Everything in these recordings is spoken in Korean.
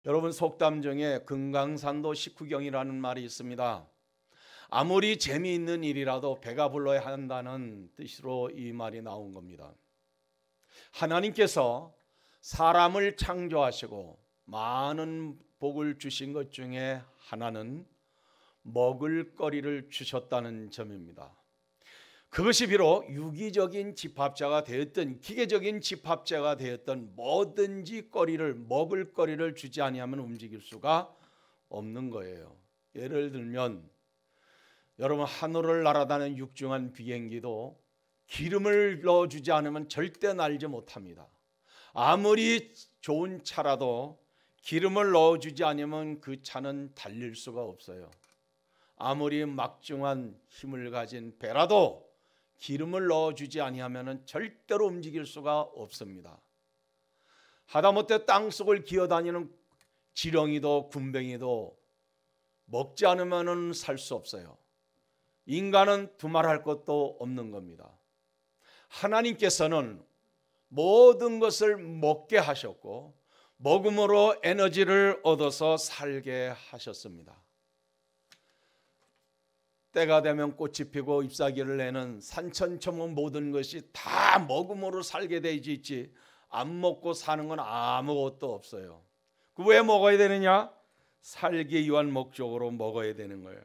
여러분, 속담 중에 금강산도 식후경이라는 말이 있습니다. 아무리 재미있는 일이라도 배가 불러야 한다는 뜻으로 이 말이 나온 겁니다. 하나님께서 사람을 창조하시고 많은 복을 주신 것 중에 하나는 먹을 거리를 주셨다는 점입니다. 그것이 비록 유기적인 집합자가 되었든 기계적인 집합자가 되었든 뭐든지 먹을 거리를 주지 아니하면 움직일 수가 없는 거예요. 예를 들면 여러분, 하늘을 날아다니는 육중한 비행기도 기름을 넣어주지 않으면 절대 날지 못합니다. 아무리 좋은 차라도 기름을 넣어주지 않으면 그 차는 달릴 수가 없어요. 아무리 막중한 힘을 가진 배라도 기름을 넣어주지 아니하면 절대로 움직일 수가 없습니다. 하다못해 땅속을 기어다니는 지렁이도 군뱅이도 먹지 않으면 살 수 없어요. 인간은 두말할 것도 없는 겁니다. 하나님께서는 모든 것을 먹게 하셨고 먹음으로 에너지를 얻어서 살게 하셨습니다. 때가 되면 꽃이 피고 잎사귀를 내는 산천초목 모든 것이 다 먹음으로 살게 되지 있지, 안 먹고 사는 건 아무것도 없어요. 그 왜 먹어야 되느냐? 살기 위한 목적으로 먹어야 되는 거예요.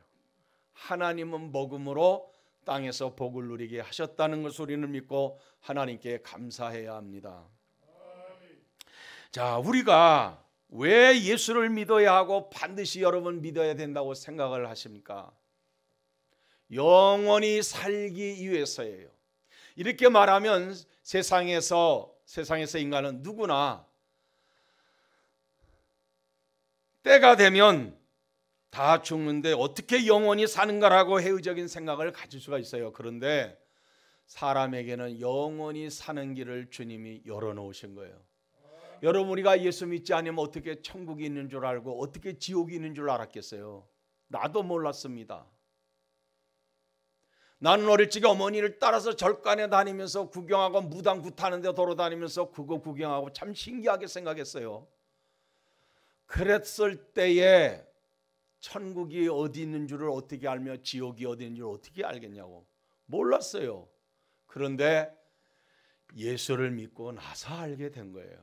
하나님은 먹음으로 땅에서 복을 누리게 하셨다는 것을 우리는 믿고 하나님께 감사해야 합니다. 자, 우리가 왜 예수를 믿어야 하고 반드시 여러분 믿어야 된다고 생각을 하십니까? 영원히 살기 위해서예요. 이렇게 말하면 세상에서 인간은 누구나 때가 되면 다 죽는데 어떻게 영원히 사는가라고 회의적인 생각을 가질 수가 있어요. 그런데 사람에게는 영원히 사는 길을 주님이 열어놓으신 거예요. 여러분, 우리가 예수 믿지 않으면 어떻게 천국이 있는 줄 알고 어떻게 지옥이 있는 줄 알았겠어요? 나도 몰랐습니다. 나는 어릴 적에 어머니를 따라서 절간에 다니면서 구경하고 무당 굿하는 데 돌아다니면서 그거 구경하고 참 신기하게 생각했어요. 그랬을 때에 천국이 어디 있는 줄을 어떻게 알며 지옥이 어디 있는 줄을 어떻게 알겠냐고 몰랐어요. 그런데 예수를 믿고 나서 알게 된 거예요.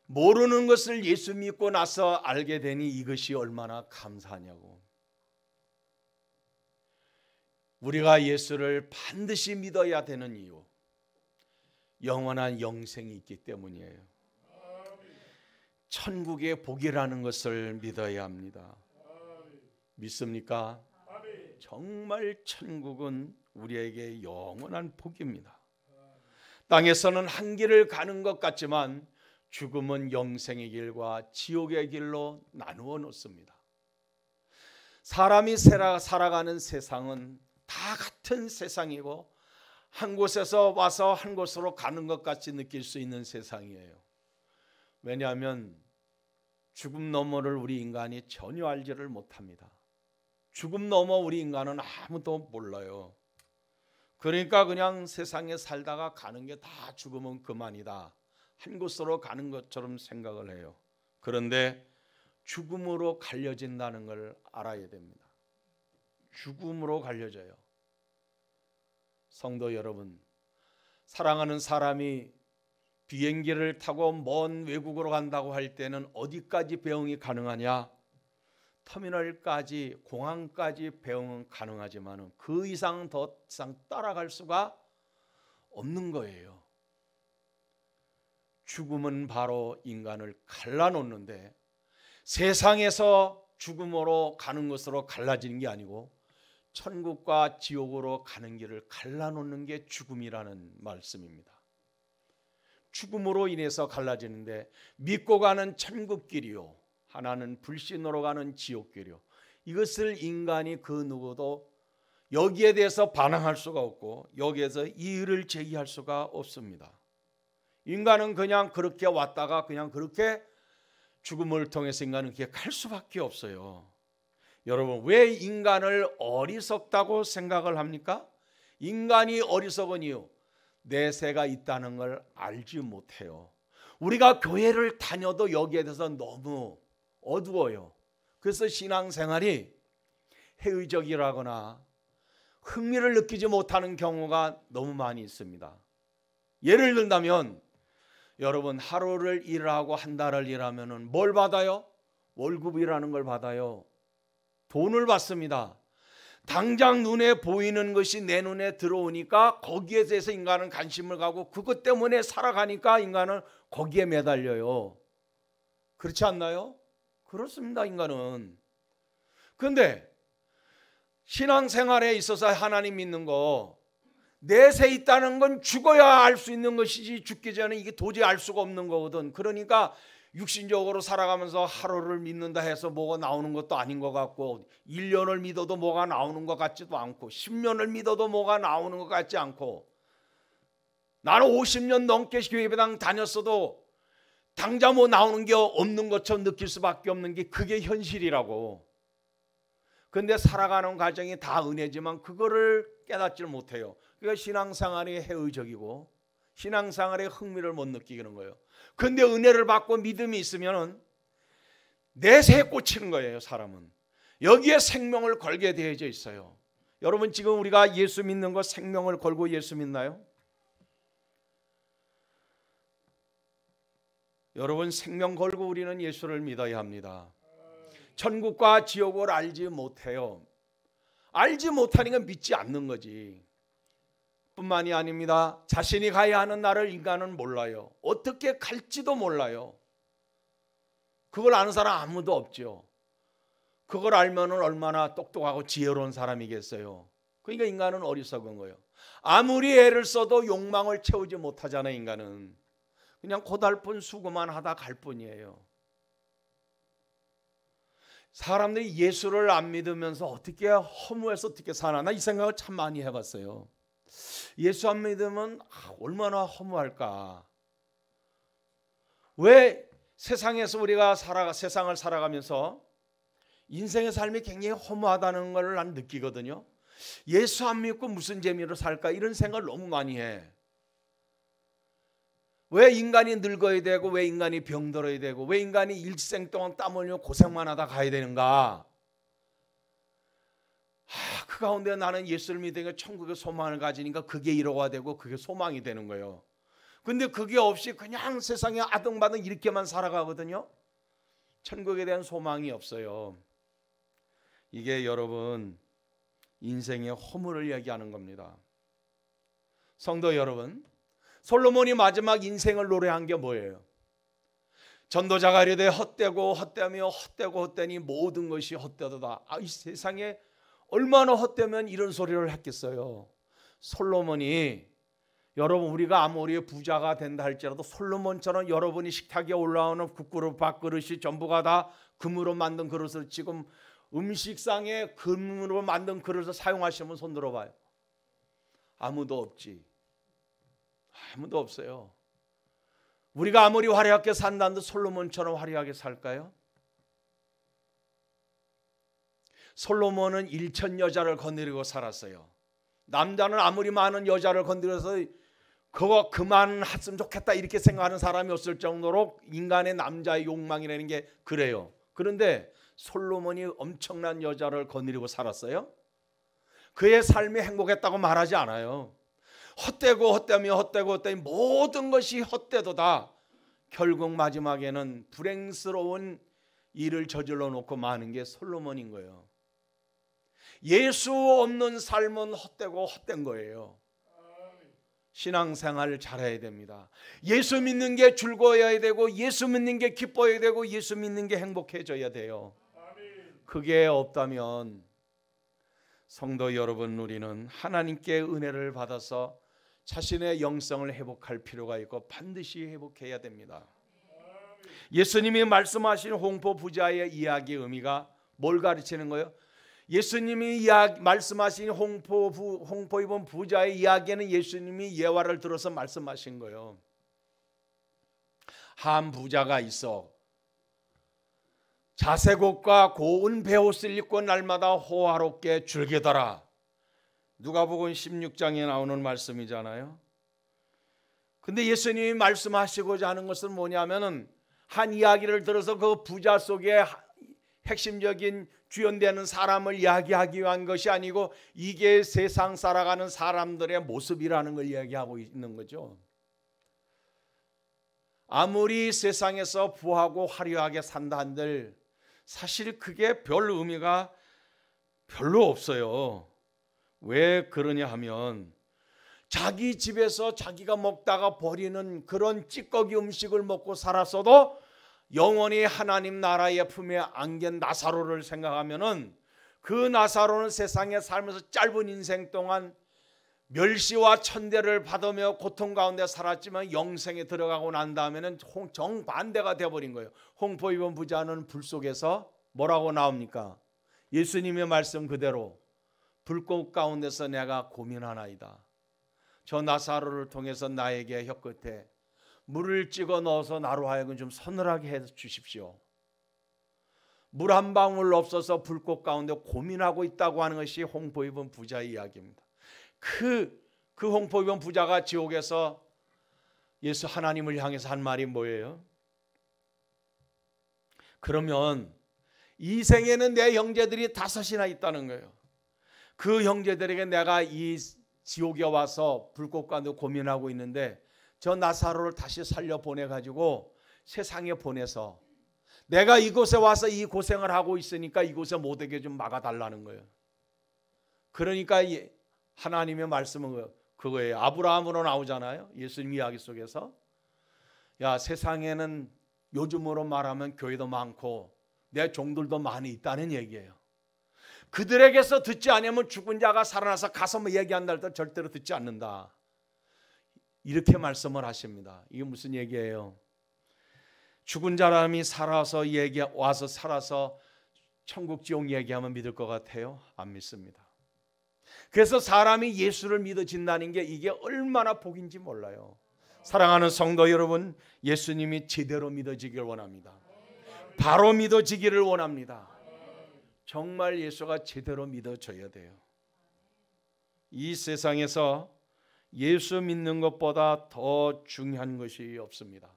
모르는 것을 예수 믿고 나서 알게 되니 이것이 얼마나 감사하냐고. 우리가 예수를 반드시 믿어야 되는 이유, 영원한 영생이 있기 때문이에요. 천국의 복이라는 것을 믿어야 합니다. 믿습니까? 정말 천국은 우리에게 영원한 복입니다. 땅에서는 한 길을 가는 것 같지만 죽음은 영생의 길과 지옥의 길로 나누어 놓습니다. 사람이 살아가는 세상은 다 같은 세상이고 한 곳에서 와서 한 곳으로 가는 것 같이 느낄 수 있는 세상이에요. 왜냐하면 죽음 너머를 우리 인간이 전혀 알지를 못합니다. 죽음 너머 우리 인간은 아무도 몰라요. 그러니까 그냥 세상에 살다가 가는 게 다 죽으면 그만이다, 한 곳으로 가는 것처럼 생각을 해요. 그런데 죽음으로 갈려진다는 걸 알아야 됩니다. 죽음으로 갈려져요. 성도 여러분, 사랑하는 사람이 비행기를 타고 먼 외국으로 간다고 할 때는 어디까지 배웅이 가능하냐? 터미널까지, 공항까지 배웅은 가능하지만 그 이상 더 이상 따라갈 수가 없는 거예요. 죽음은 바로 인간을 갈라놓는데 세상에서 죽음으로 가는 것으로 갈라지는 게 아니고 천국과 지옥으로 가는 길을 갈라놓는 게 죽음이라는 말씀입니다. 죽음으로 인해서 갈라지는데 믿고 가는 천국길이요, 하나는 불신으로 가는 지옥길이요, 이것을 인간이 그 누구도 여기에 대해서 반항할 수가 없고 여기에서 이의를 제기할 수가 없습니다. 인간은 그냥 그렇게 왔다가 그냥 그렇게 죽음을 통해서 인간은 그렇게 갈 수밖에 없어요. 여러분, 왜 인간을 어리석다고 생각을 합니까? 인간이 어리석은 이유, 내세가 있다는 걸 알지 못해요. 우리가 교회를 다녀도 여기에 대해서 너무 어두워요. 그래서 신앙생활이 회의적이라거나 흥미를 느끼지 못하는 경우가 너무 많이 있습니다. 예를 들자면 여러분, 하루를 일하고 한 달을 일하면 뭘 받아요? 월급이라는 걸 받아요. 돈을 받습니다. 당장 눈에 보이는 것이 내 눈에 들어오니까 거기에 대해서 인간은 관심을 가고 그것 때문에 살아가니까 인간은 거기에 매달려요. 그렇지 않나요? 그렇습니다, 인간은. 그런데 신앙생활에 있어서 하나님 믿는 거, 내세 있다는 건 죽어야 알 수 있는 것이지 죽기 전에 이게 도저히 알 수가 없는 거거든. 그러니까 육신적으로 살아가면서 하루를 믿는다 해서 뭐가 나오는 것도 아닌 것 같고, 1년을 믿어도 뭐가 나오는 것 같지도 않고, 10년을 믿어도 뭐가 나오는 것 같지 않고, 나는 50년 넘게 교회당 다녔어도 당장 뭐 나오는 게 없는 것처럼 느낄 수밖에 없는 게 그게 현실이라고. 그런데 살아가는 과정이 다 은혜지만 그거를 깨닫지를 못해요. 그러니까 신앙생활이 회의적이고 신앙생활에 흥미를 못 느끼는 거예요. 그런데 은혜를 받고 믿음이 있으면 내세에 꽂히는 거예요. 사람은 여기에 생명을 걸게 되어져 있어요. 여러분, 지금 우리가 예수 믿는 거 생명을 걸고 예수 믿나요? 여러분, 생명 걸고 우리는 예수를 믿어야 합니다. 천국과 지옥을 알지 못해요. 알지 못하니까 믿지 않는 거지. 뿐만이 아닙니다. 자신이 가야 하는 날을 인간은 몰라요. 어떻게 갈지도 몰라요. 그걸 아는 사람 아무도 없죠. 그걸 알면 얼마나 똑똑하고 지혜로운 사람이겠어요. 그러니까 인간은 어리석은 거예요. 아무리 애를 써도 욕망을 채우지 못하잖아요. 인간은 그냥 고달픈 수고만 하다 갈 뿐이에요. 사람들이 예수를 안 믿으면서 어떻게 허무해서 어떻게 사나, 나 이 생각을 참 많이 해봤어요. 예수 안 믿으면 얼마나 허무할까. 왜 세상에서 우리가 세상을 살아가면서 인생의 삶이 굉장히 허무하다는 걸 난 느끼거든요. 예수 안 믿고 무슨 재미로 살까, 이런 생각을 너무 많이 해. 왜 인간이 늙어야 되고, 왜 인간이 병들어야 되고, 왜 인간이 일생 동안 땀 흘리며 고생만 하다 가야 되는가. 그 가운데 나는 예수를 믿으니까 천국의 소망을 가지니까 그게 위로가 되고 그게 소망이 되는 거예요. 근데 그게 없이 그냥 세상에 아등바등 이렇게만 살아가거든요. 천국에 대한 소망이 없어요. 이게 여러분 인생의 허물을 얘기하는 겁니다. 성도 여러분, 솔로몬이 마지막 인생을 노래한 게 뭐예요? 전도자가 이르되 헛되고 헛되며 헛되고 헛되니 모든 것이 헛되도다. 이 세상에 얼마나 헛되면 이런 소리를 했겠어요. 솔로몬이, 여러분, 우리가 아무리 부자가 된다 할지라도 솔로몬처럼 여러분이 식탁에 올라오는 국그릇 밥그릇이 전부가 다 금으로 만든 그릇을, 지금 음식상에 금으로 만든 그릇을 사용하시면 손 들어봐요. 아무도 없지. 아무도 없어요. 우리가 아무리 화려하게 산다는데 솔로몬처럼 화려하게 살까요? 솔로몬은 1천 여자를 건드리고 살았어요. 남자는 아무리 많은 여자를 건드려서 그거 그만했으면 좋겠다 이렇게 생각하는 사람이 없을 정도로 인간의 남자의 욕망이라는 게 그래요. 그런데 솔로몬이 엄청난 여자를 건드리고 살았어요. 그의 삶이 행복했다고 말하지 않아요. 헛되고 헛되며 헛되고 헛되니 모든 것이 헛되도다. 결국 마지막에는 불행스러운 일을 저질러 놓고 마는 게 솔로몬인 거예요. 예수 없는 삶은 헛되고 헛된 거예요. 신앙생활을 잘해야 됩니다. 예수 믿는 게 즐거워야 되고, 예수 믿는 게 기뻐야 되고, 예수 믿는 게 행복해져야 돼요. 그게 없다면 성도 여러분, 우리는 하나님께 은혜를 받아서 자신의 영성을 회복할 필요가 있고 반드시 회복해야 됩니다. 예수님이 말씀하신 홍포 부자의 이야기의 의미가 뭘 가르치는 거예요? 예수님이 말씀하신 홍포 입은 부자의 이야기는 예수님이 예화를 들어서 말씀하신 거예요. 한 부자가 있어 자색옷과 고운 베옷을 입고 날마다 호화롭게 즐기더라. 누가복음 16장에 나오는 말씀이잖아요. 근데 예수님이 말씀하시고자 하는 것은 뭐냐면은 한 이야기를 들어서 그 부자 속에 핵심적인 주연되는 사람을 이야기하기 위한 것이 아니고 이게 세상 살아가는 사람들의 모습이라는 걸 이야기하고 있는 거죠. 아무리 세상에서 부하고 화려하게 산다 한들 사실 그게 별 의미가 별로 없어요. 왜 그러냐 하면 자기 집에서 자기가 먹다가 버리는 그런 찌꺼기 음식을 먹고 살았어도 영원히 하나님 나라의 품에 안긴 나사로를 생각하면은 그 나사로는 세상에 살면서 짧은 인생 동안 멸시와 천대를 받으며 고통 가운데 살았지만 영생에 들어가고 난 다음에는 정반대가 되어버린 거예요. 홍포 입은 부자는 불 속에서 뭐라고 나옵니까? 예수님의 말씀 그대로 불꽃 가운데서 내가 고민하나이다. 저 나사로를 통해서 나에게 혀끝에 물을 찍어 넣어서 나로 하여금 좀 서늘하게 해 주십시오. 물 한 방울 없어서 불꽃 가운데 고민하고 있다고 하는 것이 홍포 입은 부자의 이야기입니다. 그 홍포 입은 부자가 지옥에서 예수 하나님을 향해서 한 말이 뭐예요? 그러면 이 생에는 내 형제들이 5이나 있다는 거예요. 그 형제들에게 내가 이 지옥에 와서 불꽃 가운데 고민하고 있는데 저 나사로를 다시 살려 보내가지고 세상에 보내서 내가 이곳에 와서 이 고생을 하고 있으니까 이곳에 못 오게 좀 막아달라는 거예요. 그러니까 하나님의 말씀은 그거예요. 아브라함으로 나오잖아요. 예수님 이야기 속에서. 야, 세상에는 요즘으로 말하면 교회도 많고 내 종들도 많이 있다는 얘기예요. 그들에게서 듣지 않으면 죽은 자가 살아나서 가서 뭐 얘기한다 할 때 절대로 듣지 않는다. 이렇게 말씀을 하십니다. 이게 무슨 얘기예요? 죽은 사람이 와서 살아서 천국 지옥 얘기하면 믿을 것 같아요? 안 믿습니다. 그래서 사람이 예수를 믿어진다는 게 이게 얼마나 복인지 몰라요. 사랑하는 성도 여러분, 예수님이 제대로 믿어지길 원합니다. 바로 믿어지기를 원합니다. 정말 예수가 제대로 믿어져야 돼요. 이 세상에서 예수 믿는 것보다 더 중요한 것이 없습니다.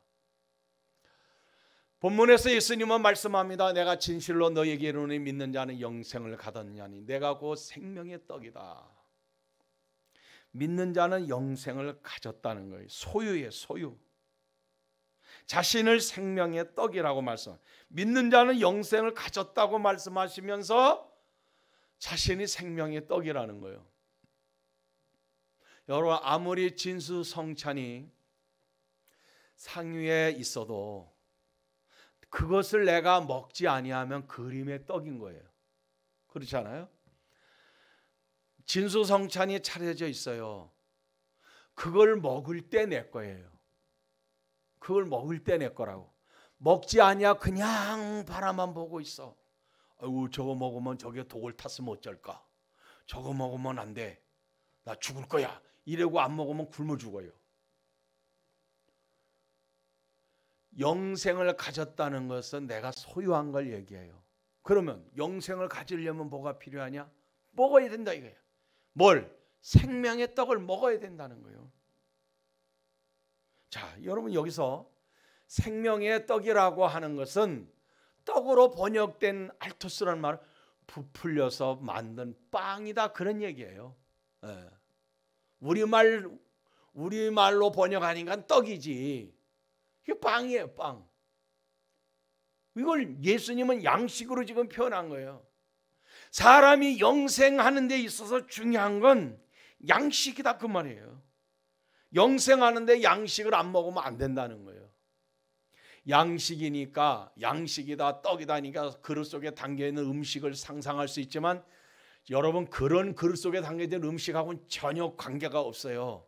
본문에서 예수님은 말씀합니다. 내가 진실로 너에게 이르노니 믿는 자는 영생을 가졌느니 내가 곧 생명의 떡이다. 믿는 자는 영생을 가졌다는 거예요. 소유예요, 소유. 자신을 생명의 떡이라고 말씀. 믿는 자는 영생을 가졌다고 말씀하시면서 자신이 생명의 떡이라는 거예요. 여러분, 아무리 진수성찬이 상위에 있어도 그것을 내가 먹지 아니하면 그림의 떡인 거예요. 그렇지 않아요? 진수성찬이 차려져 있어요. 그걸 먹을 때 내 거예요. 그걸 먹을 때 내 거라고. 먹지 아니야 그냥 바라만 보고 있어. 아이고 저거 먹으면 저게 독을 탔으면 어쩔까. 저거 먹으면 안 돼. 나 죽을 거야. 이러고 안 먹으면 굶어 죽어요. 영생을 가졌다는 것은 내가 소유한 걸 얘기해요. 그러면 영생을 가지려면 뭐가 필요하냐? 먹어야 된다 이거예요. 뭘? 생명의 떡을 먹어야 된다는 거예요. 자, 여러분 여기서 생명의 떡이라고 하는 것은 떡으로 번역된 알토스라는 말은 부풀려서 만든 빵이다 그런 얘기예요. 네. 우리말로 번역하니까 떡이지. 이게 빵이에요, 빵. 이걸 예수님은 양식으로 지금 표현한 거예요. 사람이 영생하는 데 있어서 중요한 건 양식이다 그 말이에요. 영생하는데 양식을 안 먹으면 안 된다는 거예요. 양식이니까 양식이다 떡이다니까 그릇 속에 담겨있는 음식을 상상할 수 있지만 여러분 그런 그릇 속에 담겨있는 음식하고는 전혀 관계가 없어요.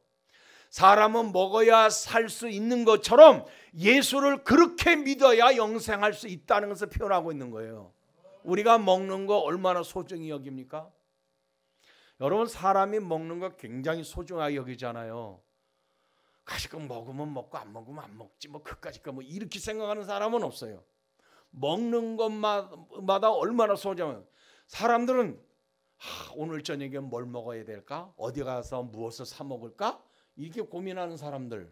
사람은 먹어야 살 수 있는 것처럼 예수를 그렇게 믿어야 영생할 수 있다는 것을 표현하고 있는 거예요. 우리가 먹는 거 얼마나 소중히 여깁니까? 여러분 사람이 먹는 거 굉장히 소중하게 여기잖아요. 가시금 먹으면 먹고 안 먹으면 안 먹지 뭐 그까짓 거 뭐 이렇게 생각하는 사람은 없어요. 먹는 것마다 얼마나 소중해요. 사람들은 오늘 저녁에 뭘 먹어야 될까? 어디 가서 무엇을 사 먹을까? 이렇게 고민하는 사람들.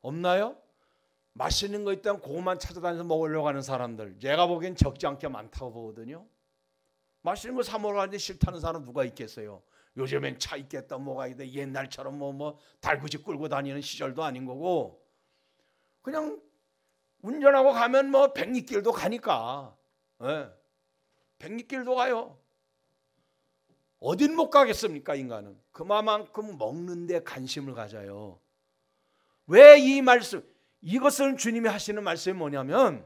없나요? 맛있는 거 있다면 그것만 찾아다니면서 먹으려고 하는 사람들, 제가 보기엔 적지 않게 많다고 보거든요. 맛있는 거 사 먹으려는데 싫다는 사람 누가 있겠어요? 요즘엔 차 있겠다 뭐가 있다, 옛날처럼 뭐 달구지 끌고 다니는 시절도 아닌 거고, 그냥 운전하고 가면 뭐 백리길도 가니까, 예, 백리길도 가요. 어딘 못 가겠습니까? 인간은 그만큼 먹는 데 관심을 가져요. 왜 이 말씀, 이것을 주님이 하시는 말씀이 뭐냐면,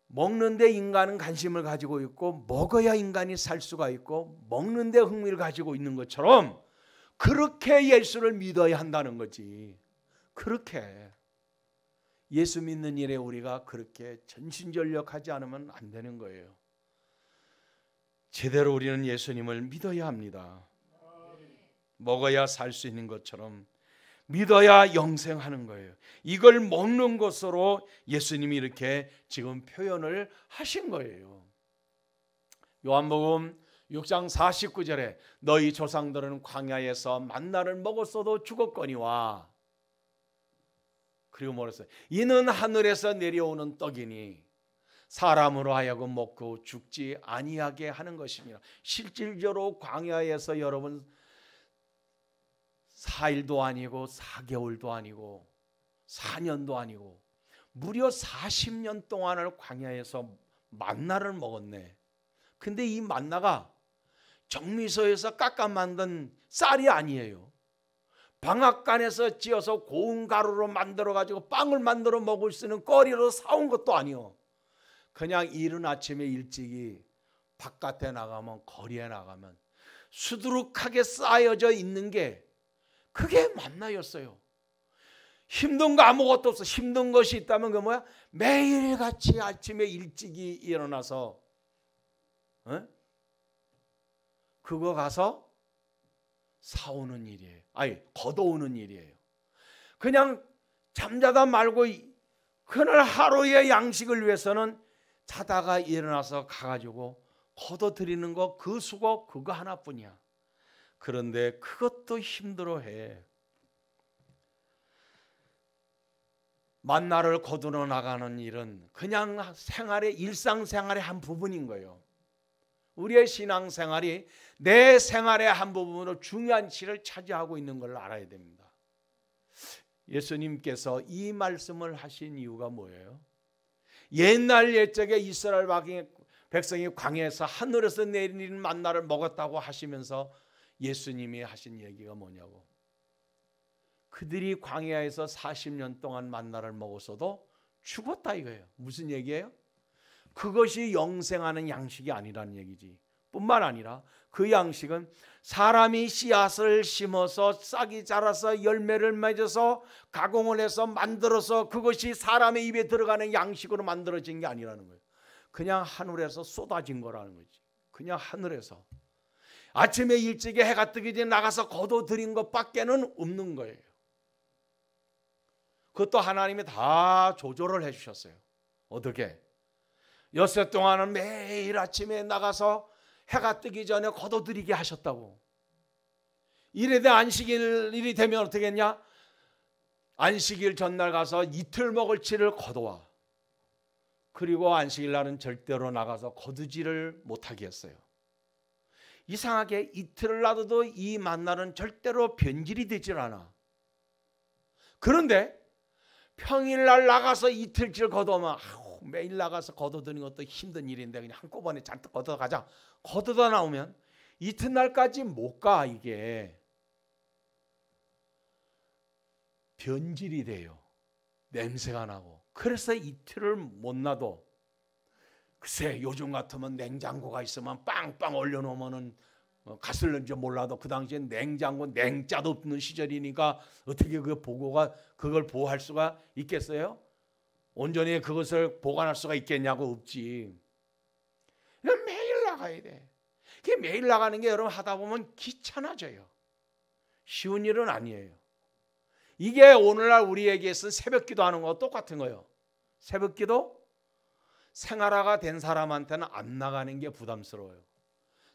먹는 데 인간은 관심을 가지고 있고 먹어야 인간이 살 수가 있고 먹는 데 흥미를 가지고 있는 것처럼 그렇게 예수를 믿어야 한다는 거지. 그렇게 예수 믿는 일에 우리가 그렇게 전신전력하지 않으면 안 되는 거예요. 제대로 우리는 예수님을 믿어야 합니다. 먹어야 살 수 있는 것처럼 믿어야 영생하는 거예요. 이걸 먹는 것으로 예수님이 이렇게 지금 표현을 하신 거예요. 요한복음 6장 49절에 너희 조상들은 광야에서 만나를 먹었어도 죽었거니와, 그리고 뭐랬어요? 이는 하늘에서 내려오는 떡이니 사람으로 하여금 먹고 죽지 아니하게 하는 것입니다. 실질적으로 광야에서 여러분 4일도 아니고 4개월도 아니고 4년도 아니고 무려 40년 동안을 광야에서 만나를 먹었네. 근데 이 만나가 정미소에서 깎아 만든 쌀이 아니에요. 방앗간에서 찧어서 고운 가루로 만들어 가지고 빵을 만들어 먹을 수 있는 거리로 사온 것도 아니요. 그냥 이른 아침에 일찍이 바깥에 나가면, 거리에 나가면 수두룩하게 쌓여져 있는 게 그게 만나였어요. 힘든 거 아무것도 없어. 힘든 것이 있다면 그 뭐야? 매일같이 아침에 일찍이 일어나서 그거 가서 사오는 일이에요. 아니, 걷어오는 일이에요. 그냥 잠자다 말고 그날 하루의 양식을 위해서는 자다가 일어나서 가가지고 걷어들이는 거, 그 수고 그거 하나뿐이야. 그런데 그것도 힘들어해. 만나를 거두러 나가는 일은 그냥 생활의, 일상생활의 한 부분인 거예요. 우리의 신앙생활이 내 생활의 한 부분으로 중요한 위치를 차지하고 있는 걸 알아야 됩니다. 예수님께서 이 말씀을 하신 이유가 뭐예요? 옛날 옛적에 이스라엘 백성이 광야에서 하늘에서 내리는 만나를 먹었다고 하시면서 예수님이 하신 얘기가 뭐냐고. 그들이 광야에서 40년 동안 만나를 먹었어도 죽었다 이거예요. 무슨 얘기예요? 그것이 영생하는 양식이 아니라는 얘기지. 뿐만 아니라 그 양식은 사람이 씨앗을 심어서 싹이 자라서 열매를 맺어서 가공을 해서 만들어서 그것이 사람의 입에 들어가는 양식으로 만들어진 게 아니라는 거예요. 그냥 하늘에서 쏟아진 거라는 거지. 그냥 하늘에서 아침에 일찍이 해가 뜨기 전에 나가서 거둬들인 것밖에는 없는 거예요. 그것도 하나님이 다 조절을 해주셨어요. 어떻게? 엿새 동안은 매일 아침에 나가서 해가 뜨기 전에 거둬들이게 하셨다고. 이래 안식일이 되면 어떻게 했냐? 안식일 전날 가서 이틀 먹을 치를 거둬와. 그리고 안식일 날은 절대로 나가서 거두지를 못하게 했어요. 이상하게 이틀을 놔둬도 이 만나는 절대로 변질이 되질 않아. 그런데 평일날 나가서 이틀치를 거둬오면 매일 나가서 거둬드는 것도 힘든 일인데 그냥 한꺼번에 잔뜩 거둬가자. 거둬다 나오면 이튿날까지 못 가. 이게 변질이 돼요. 냄새가 나고. 그래서 이틀을 못 놔둬. 글쎄 요즘 같으면 냉장고가 있으면 빵빵 얼려놓으면 갔을는지 몰라도 그 당시엔 냉장고 냉자도 없는 시절이니까 어떻게 그 보고가 그걸 보호할 수가 있겠어요? 온전히 그것을 보관할 수가 있겠냐고 없지. 그냥 매일 나가야 돼. 그게 매일 나가는 게 여러분 하다 보면 귀찮아져요. 쉬운 일은 아니에요. 이게 오늘날 우리에게서 새벽기도 하는 거와 똑같은 거예요. 새벽기도 생활화가 된 사람한테는 안 나가는 게 부담스러워요.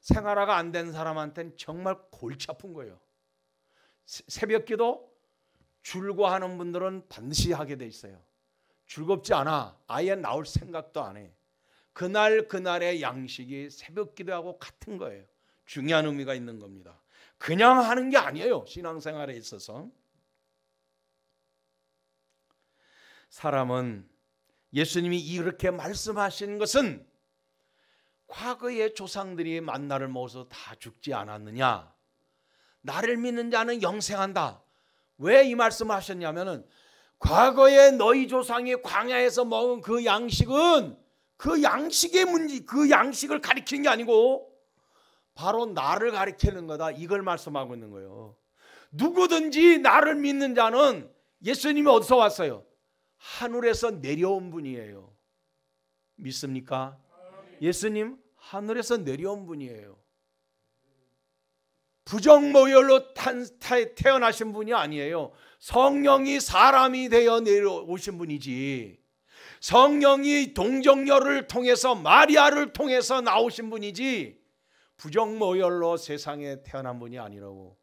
생활화가 안 된 사람한테는 정말 골치 아픈 거예요. 새벽기도 줄거하는 분들은 반드시 하게 돼 있어요. 즐겁지 않아. 아예 나올 생각도 안 해. 그날의 양식이 새벽 기도하고 같은 거예요. 중요한 의미가 있는 겁니다. 그냥 하는 게 아니에요. 신앙생활에 있어서. 사람은 예수님이 이렇게 말씀하신 것은 과거의 조상들이 만나를 먹어서 다 죽지 않았느냐? 나를 믿는 자는 영생한다. 왜 이 말씀을 하셨냐면은 과거에 너희 조상이 광야에서 먹은 그 양식은 그 양식의 문제, 그 양식을 가리키는 게 아니고 바로 나를 가리키는 거다. 이걸 말씀하고 있는 거예요. 누구든지 나를 믿는 자는 예수님이 어디서 왔어요? 하늘에서 내려온 분이에요. 믿습니까? 예수님 하늘에서 내려온 분이에요. 부정모혈로 태어나신 분이 아니에요. 성령이 사람이 되어 내려오신 분이지, 성령이 동정녀를 통해서 마리아를 통해서 나오신 분이지 부정모혈로 세상에 태어난 분이 아니라고.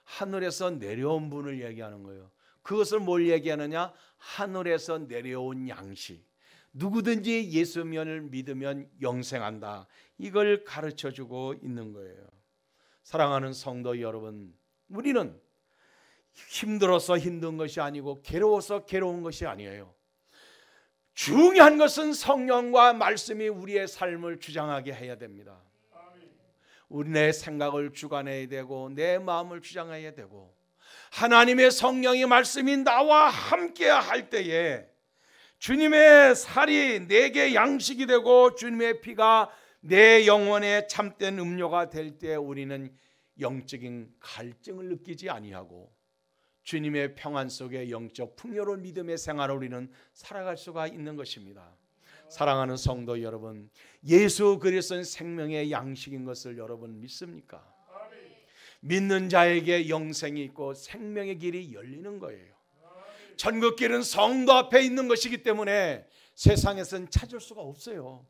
하늘에서 내려온 분을 얘기하는 거예요. 그것을 뭘 얘기하느냐? 하늘에서 내려온 양식. 누구든지 예수님을 믿으면 영생한다. 이걸 가르쳐주고 있는 거예요. 사랑하는 성도 여러분, 우리는 힘들어서 힘든 것이 아니고 괴로워서 괴로운 것이 아니에요. 중요한 것은 성령과 말씀이 우리의 삶을 주장하게 해야 됩니다. 우리 내 생각을 주관해야 되고 내 마음을 주장해야 되고 하나님의 성령의 말씀이 나와 함께 할 때에 주님의 살이 내게 양식이 되고 주님의 피가 내 영혼에 참된 음료가 될 때 우리는 영적인 갈증을 느끼지 아니하고 주님의 평안 속에 영적 풍요로운 믿음의 생활을 우리는 살아갈 수가 있는 것입니다. 사랑하는 성도 여러분, 예수 그리스도는 생명의 양식인 것을 여러분 믿습니까? 믿는 자에게 영생이 있고 생명의 길이 열리는 거예요. 천국길은 성도 앞에 있는 것이기 때문에 세상에서는 찾을 수가 없어요.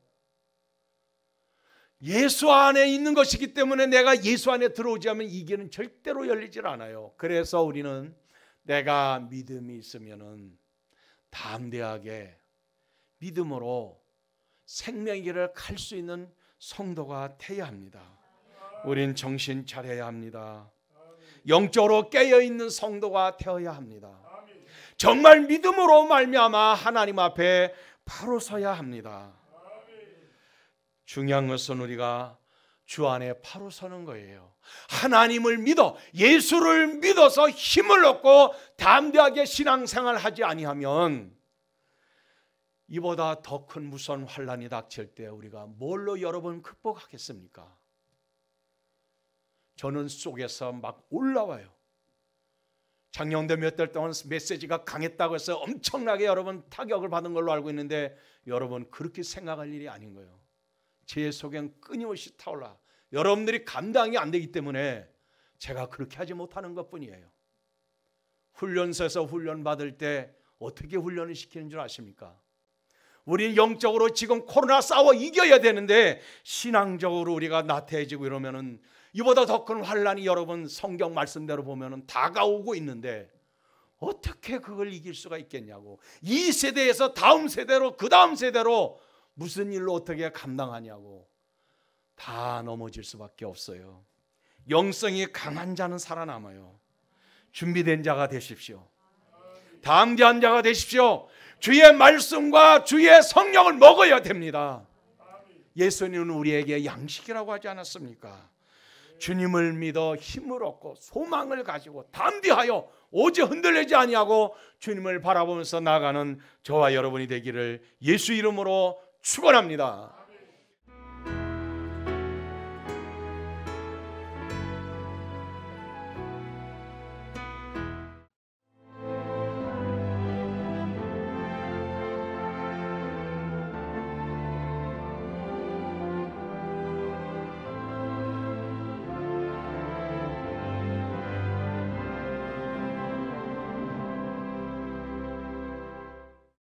예수 안에 있는 것이기 때문에 내가 예수 안에 들어오지 않으면 이 길은 절대로 열리질 않아요. 그래서 우리는 내가 믿음이 있으면은 담대하게 믿음으로 생명의 길을 갈 수 있는 성도가 되어야 합니다. 우린 정신 차려야 합니다. 영적으로 깨어있는 성도가 되어야 합니다. 정말 믿음으로 말미암아 하나님 앞에 바로 서야 합니다. 중요한 것은 우리가 주 안에 바로 서는 거예요. 하나님을 믿어 예수를 믿어서 힘을 얻고 담대하게 신앙생활을 하지 아니하면 이보다 더 큰 무서운 환난이 닥칠 때 우리가 뭘로 여러분 극복하겠습니까? 저는 속에서 막 올라와요. 작년도 몇 달 동안 메시지가 강했다고 해서 엄청나게 여러분 타격을 받은 걸로 알고 있는데 여러분 그렇게 생각할 일이 아닌 거예요. 제 속엔 끊임없이 타올라. 여러분들이 감당이 안 되기 때문에 제가 그렇게 하지 못하는 것뿐이에요. 훈련소에서 훈련 받을 때 어떻게 훈련을 시키는 줄 아십니까? 우리는 영적으로 지금 코로나 싸워 이겨야 되는데 신앙적으로 우리가 나태해지고 이러면은 이보다 더 큰 환난이 여러분 성경 말씀대로 보면은 다가오고 있는데 어떻게 그걸 이길 수가 있겠냐고. 이 세대에서 다음 세대로 그 다음 세대로 무슨 일로 어떻게 감당하냐고. 다 넘어질 수밖에 없어요. 영성이 강한 자는 살아남아요. 준비된 자가 되십시오. 담대한 자가 되십시오. 주의 말씀과 주의 성령을 먹어야 됩니다. 예수님은 우리에게 양식이라고 하지 않았습니까? 주님을 믿어 힘을 얻고 소망을 가지고 담대하여 오직 흔들리지 아니하고 주님을 바라보면서 나아가는 저와 여러분이 되기를 예수 이름으로 축원합니다.